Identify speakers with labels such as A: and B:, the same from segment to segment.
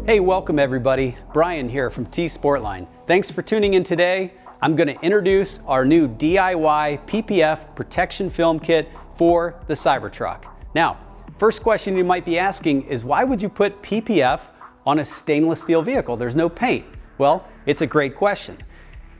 A: Hey, welcome everybody. Brian here from T-Sportline. Thanks for tuning in today. I'm going to introduce our new DIY PPF protection film kit for the Cybertruck. Now, first question you might be asking is why would you put PPF on a stainless steel vehicle? There's no paint. Well, it's a great question.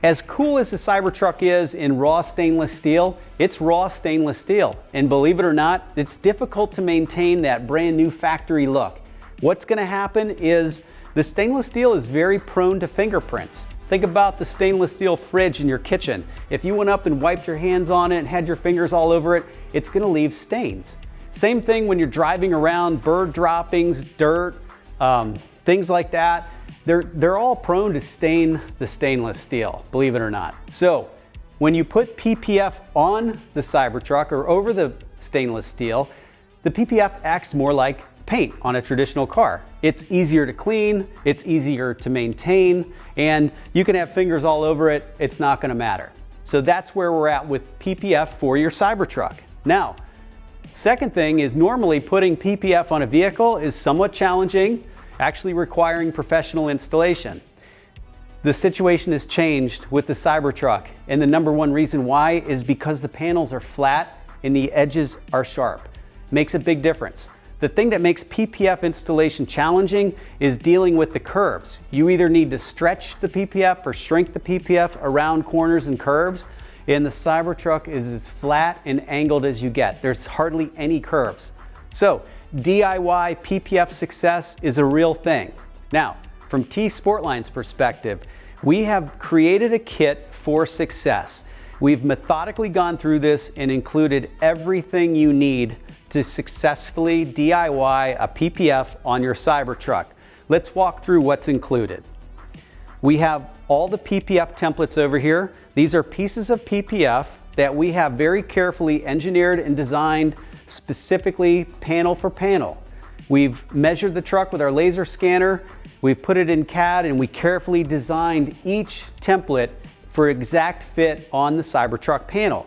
A: As cool as the Cybertruck is in raw stainless steel, it's raw stainless steel. And believe it or not, it's difficult to maintain that brand new factory look. What's going to happen is the stainless steel is very prone to fingerprints. Think about the stainless steel fridge in your kitchen. If you went up and wiped your hands on it and had your fingers all over it, it's going to leave stains. Same thing when you're driving around, bird droppings, dirt, things like that. They're all prone to stain the stainless steel, believe it or not. So when you put PPF on the Cybertruck or over the stainless steel, the PPF acts more like paint on a traditional car. It's easier to clean, it's easier to maintain, and you can have fingers all over it, it's not going to matter. So that's where we're at with PPF for your Cybertruck. Now, second thing is normally putting PPF on a vehicle is somewhat challenging, actually requiring professional installation. The situation has changed with the Cybertruck, and the number one reason why is because the panels are flat and the edges are sharp. Makes a big difference. The thing that makes PPF installation challenging is dealing with the curves. You either need to stretch the PPF or shrink the PPF around corners and curves, and the Cybertruck is as flat and angled as you get. There's hardly any curves. So DIY PPF success is a real thing. Now, from T-Sportline's perspective, we have created a kit for success. We've methodically gone through this and included everything you need to successfully DIY a PPF on your Cybertruck. Let's walk through what's included. We have all the PPF templates over here. These are pieces of PPF that we have very carefully engineered and designed specifically panel for panel. We've measured the truck with our laser scanner, we've put it in CAD, and we carefully designed each template for exact fit on the Cybertruck panel.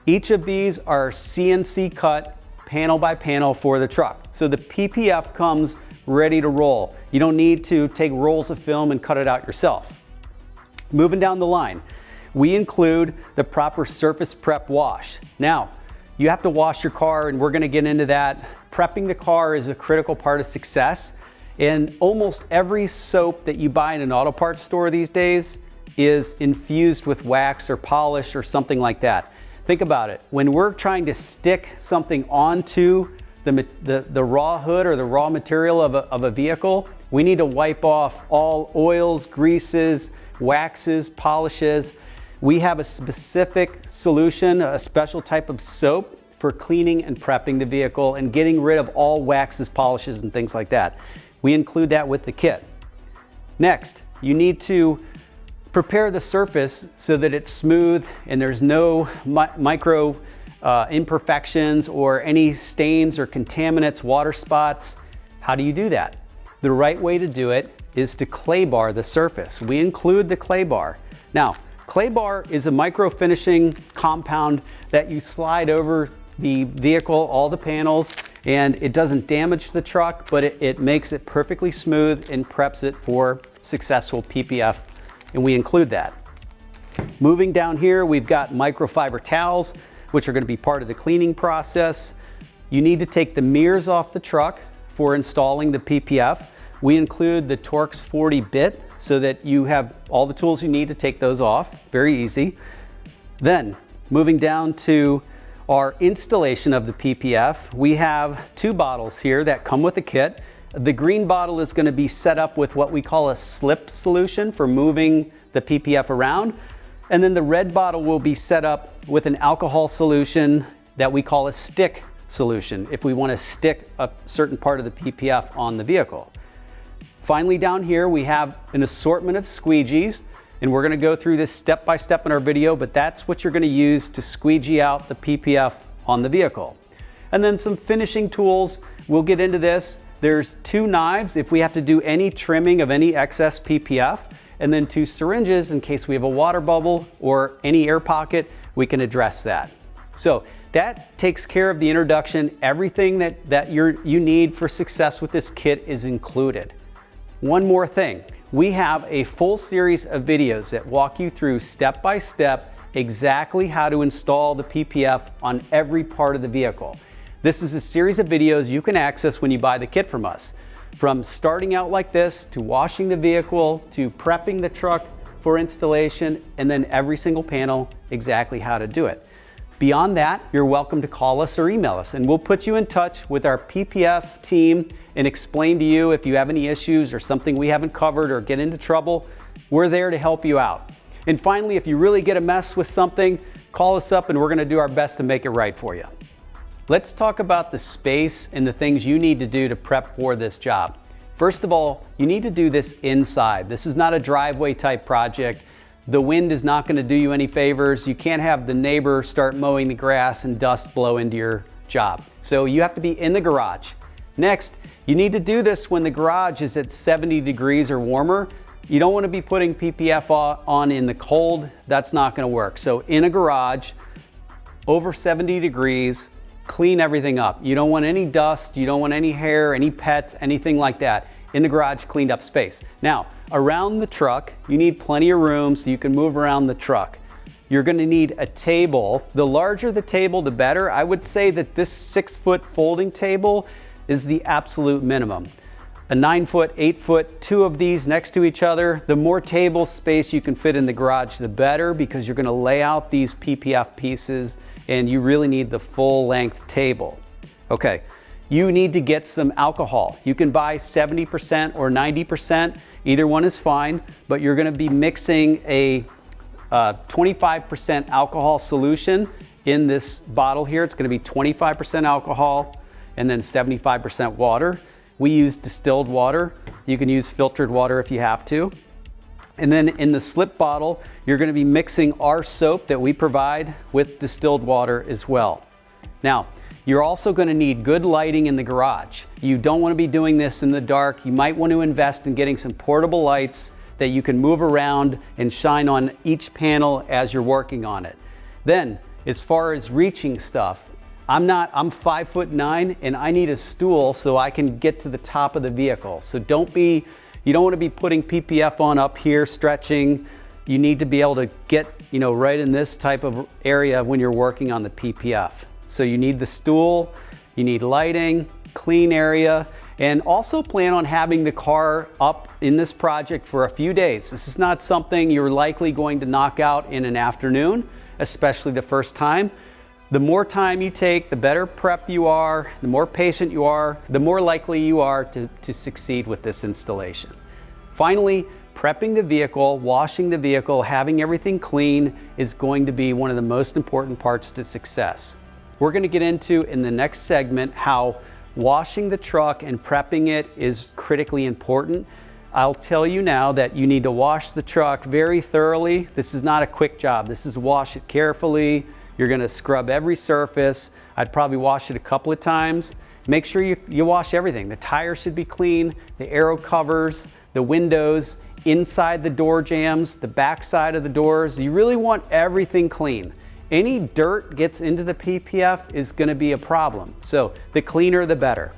A: Each of these are CNC cut panel by panel for the truck. So the PPF comes ready to roll. You don't need to take rolls of film and cut it out yourself. Moving down the line, we include the proper surface prep wash. Now, you have to wash your car, and we're going to get into that. Prepping the car is a critical part of success, and almost every soap that you buy in an auto parts store these days is infused with wax or polish or something like that. Think about it. When we're trying to stick something onto the raw hood or the raw material of a vehicle, we need to wipe off all oils, greases, waxes, polishes. We have a specific solution, a special type of soap for cleaning and prepping the vehicle and getting rid of all waxes, polishes, and things like that. We include that with the kit. Next, you need to prepare the surface so that it's smooth and there's no micro imperfections or any stains or contaminants, water spots. How do you do that? The right way to do it is to clay bar the surface. We include the clay bar. Now, clay bar is a micro finishing compound that you slide over the vehicle, all the panels, and it doesn't damage the truck, but it makes it perfectly smooth and preps it for successful PPF, and we include that. Moving down here, we've got microfiber towels, which are going to be part of the cleaning process. You need to take the mirrors off the truck for installing the PPF. We include the Torx 40 bit so that you have all the tools you need to take those off. Very easy. Then, moving down to our installation of the PPF, we have two bottles here that come with the kit. The green bottle is going to be set up with what we call a slip solution for moving the PPF around. And then the red bottle will be set up with an alcohol solution that we call a stick solution if we want to stick a certain part of the PPF on the vehicle. Finally, down here we have an assortment of squeegees, and we're going to go through this step by step in our video, but that's what you're going to use to squeegee out the PPF on the vehicle. And then some finishing tools. We'll get into this. There's two knives if we have to do any trimming of any excess PPF, and then two syringes in case we have a water bubble or any air pocket, we can address that. So that takes care of the introduction. Everything that you need for success with this kit is included. one more thing. We have a full series of videos that walk you through step by step exactly how to install the PPF on every part of the vehicle. This is a series of videos you can access when you buy the kit from us. From starting out like this, to washing the vehicle, to prepping the truck for installation, and then every single panel, exactly how to do it. Beyond that, you're welcome to call us or email us, and we'll put you in touch with our PPF team and explain to you if you have any issues or something we haven't covered or get into trouble. We're there to help you out. And finally, if you really get a mess with something, call us up and we're gonna do our best to make it right for you. Let's talk about the space and the things you need to do to prep for this job. First of all, you need to do this inside. This is not a driveway type project. The wind is not going to do you any favors. You can't have the neighbor start mowing the grass and dust blow into your job. So you have to be in the garage. Next, you need to do this when the garage is at 70 degrees or warmer. You don't want to be putting PPF on in the cold. That's not going to work. So in a garage, over 70 degrees, clean everything up. You don't want any dust, you don't want any hair, any pets, anything like that. In the garage, cleaned up space. Now, around the truck, you need plenty of room so you can move around the truck. You're gonna need a table. The larger the table, the better. I would say that this 6-foot folding table is the absolute minimum. A 9-foot, 8-foot, two of these next to each other. The more table space you can fit in the garage, the better, because you're gonna lay out these PPF pieces and you really need the full length table. Okay, you need to get some alcohol. You can buy 70% or 90%, either one is fine, but you're gonna be mixing a 25% alcohol solution in this bottle here. It's gonna be 25% alcohol and then 75% water. We use distilled water. You can use filtered water if you have to. And then in the slip bottle, you're gonna be mixing our soap that we provide with distilled water as well. Now, you're also gonna need good lighting in the garage. You don't wanna be doing this in the dark. You might want to invest in getting some portable lights that you can move around and shine on each panel as you're working on it. Then, as far as reaching stuff, I'm 5'9" and I need a stool so I can get to the top of the vehicle. So you don't want to be putting PPF on up here, stretching. You need to be able to get, right in this type of area when you're working on the PPF. So you need the stool, you need lighting, clean area, and also plan on having the car up in this project for a few days. This is not something you're likely going to knock out in an afternoon, especially the first time. The more time you take, the better prep you are, the more patient you are, the more likely you are to succeed with this installation. Finally, prepping the vehicle, washing the vehicle, having everything clean is going to be one of the most important parts to success. We're going to get into in the next segment how washing the truck and prepping it is critically important. I'll tell you now that you need to wash the truck very thoroughly. This is not a quick job. This is wash it carefully. You're gonna scrub every surface. I'd probably wash it a couple of times. Make sure you wash everything. The tires should be clean, the aero covers, the windows, inside the door jambs, the back side of the doors. You really want everything clean. Any dirt gets into the PPF is gonna be a problem. So the cleaner, the better.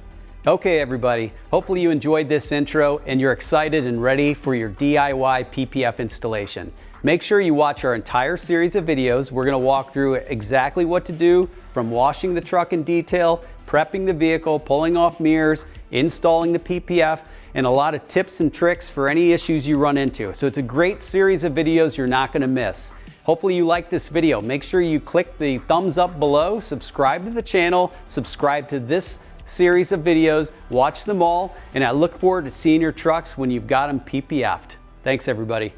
A: Okay, everybody, hopefully you enjoyed this intro and you're excited and ready for your DIY PPF installation. Make sure you watch our entire series of videos. We're gonna walk through exactly what to do from washing the truck in detail, prepping the vehicle, pulling off mirrors, installing the PPF, and a lot of tips and tricks for any issues you run into. So it's a great series of videos you're not gonna miss. Hopefully you like this video. Make sure you click the thumbs up below, subscribe to the channel, subscribe to this series of videos, watch them all, and I look forward to seeing your trucks when you've got them PPF'd. Thanks, everybody.